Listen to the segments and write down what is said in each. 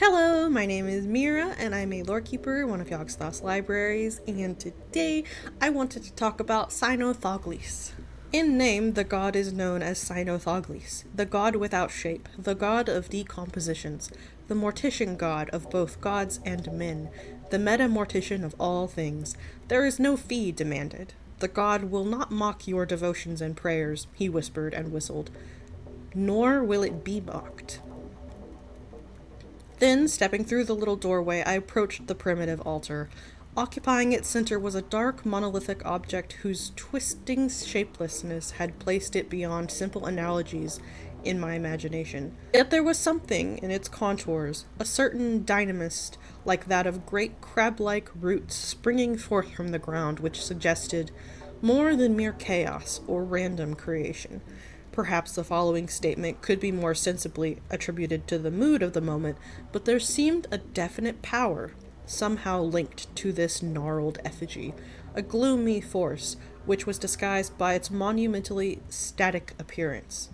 Hello, my name is Meerah, and I'm a Lorekeeper, one of Yogg-Sothoth's libraries, and today I wanted to talk about Cynothoglys. In name, the god is known as Cynothoglys, the god without shape, the god of decompositions, the mortician god of both gods and men, the meta-mortician of all things. There is no fee demanded. The god will not mock your devotions and prayers, he whispered and whistled, nor will it be mocked. Then, stepping through the little doorway, I approached the primitive altar. Occupying its center was a dark, monolithic object whose twisting shapelessness had placed it beyond simple analogies in my imagination. Yet there was something in its contours, a certain dynamist like that of great crab-like roots springing forth from the ground, which suggested more than mere chaos or random creation. Perhaps the following statement could be more sensibly attributed to the mood of the moment, but there seemed a definite power somehow linked to this gnarled effigy, a gloomy force which was disguised by its monumentally static appearance.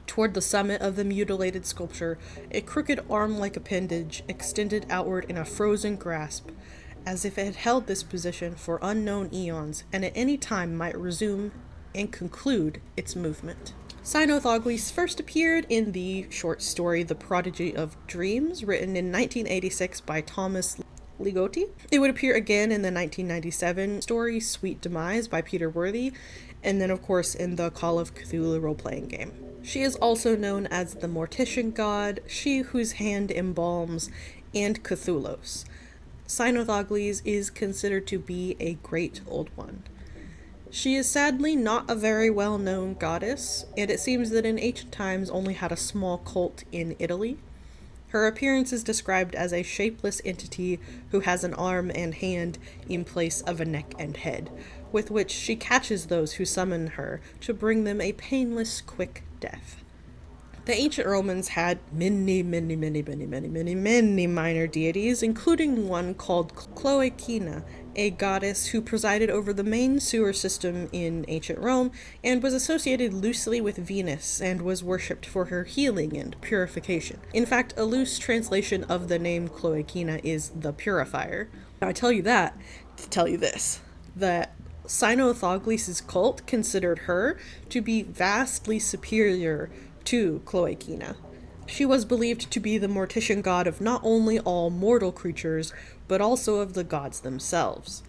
Toward the summit of the mutilated sculpture, a crooked arm-like appendage extended outward in a frozen grasp, as if it had held this position for unknown eons, and at any time might resume and conclude its movement. Cynothoglys first appeared in the short story The Prodigy of Dreams, written in 1986 by Thomas Ligotti. It would appear again in the 1997 story Sweet Demise by Peter Worthy, and then of course in the Call of Cthulhu role-playing game. She is also known as the Mortician god, she whose hand embalms, and Cthulhu's. Cynothoglys is considered to be a great old one. She is sadly not a very well-known goddess, and it seems that in ancient times only had a small cult in Italy. Her appearance is described as a shapeless entity who has an arm and hand in place of a neck and head, with which she catches those who summon her to bring them a painless, quick death. The ancient Romans had many minor deities, including one called Cloacina, a goddess who presided over the main sewer system in ancient Rome and was associated loosely with Venus and was worshipped for her healing and purification. In fact, a loose translation of the name Cloacina is the Purifier. Now, I tell you that to tell you this, that Cynothoglys' cult considered her to be vastly superior to Cloacina. She was believed to be the mortician god of not only all mortal creatures, but also of the gods themselves.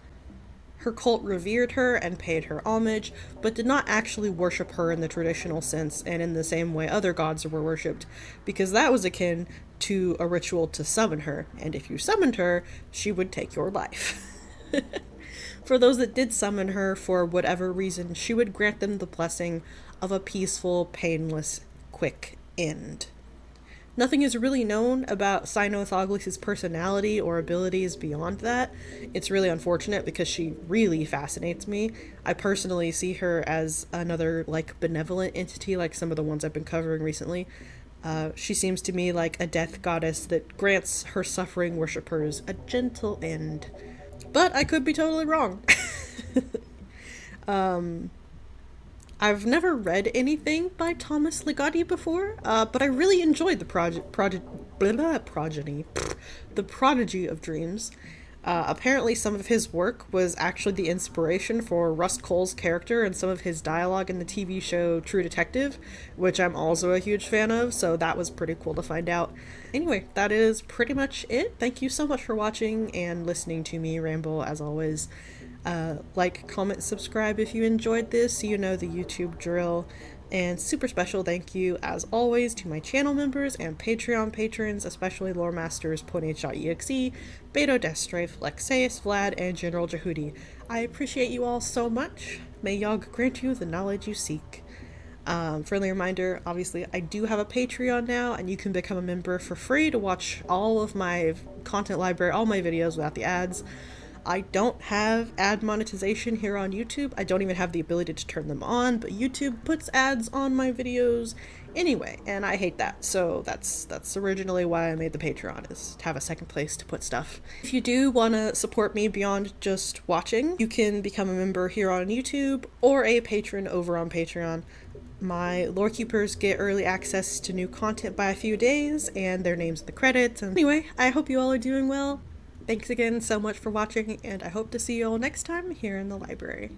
Her cult revered her and paid her homage, but did not actually worship her in the traditional sense and in the same way other gods were worshipped, because that was akin to a ritual to summon her, and if you summoned her, she would take your life. For those that did summon her for whatever reason, she would grant them the blessing of a peaceful, painless, quick end. Nothing is really known about Cynothoglys' personality or abilities beyond that. It's really unfortunate because she really fascinates me. I personally see her as another, benevolent entity like some of the ones I've been covering recently. She seems to me like a death goddess that grants her suffering worshippers a gentle end. But I could be totally wrong. I've never read anything by Thomas Ligotti before, but I really enjoyed the Prodigy of Dreams. Apparently some of his work was actually the inspiration for Russ Cole's character and some of his dialogue in the TV show True Detective, which I'm also a huge fan of, so that was pretty cool to find out. Anyway, that is pretty much it. Thank you so much for watching and listening to me ramble, as always. Like, comment, subscribe if you enjoyed this, so you know the YouTube drill. And super special thank you, as always, to my channel members and Patreon patrons, especially Loremasters, PwNaGeeDOTexe, Beitodesstrafe, Lexaous, Vlad, and General Jehuty. I appreciate you all so much. May Yogg grant you the knowledge you seek. Friendly reminder, obviously, I do have a Patreon now, and you can become a member for free to watch all of my content library, all my videos without the ads. I don't have ad monetization here on YouTube. I don't even have the ability to turn them on, but YouTube puts ads on my videos anyway, and I hate that. So that's originally why I made the Patreon, is to have a second place to put stuff. If you do want to support me beyond just watching, you can become a member here on YouTube or a patron over on Patreon. My Lorekeepers get early access to new content by a few days, and their names in the credits. And anyway, I hope you all are doing well. Thanks again so much for watching, and I hope to see you all next time here in the library.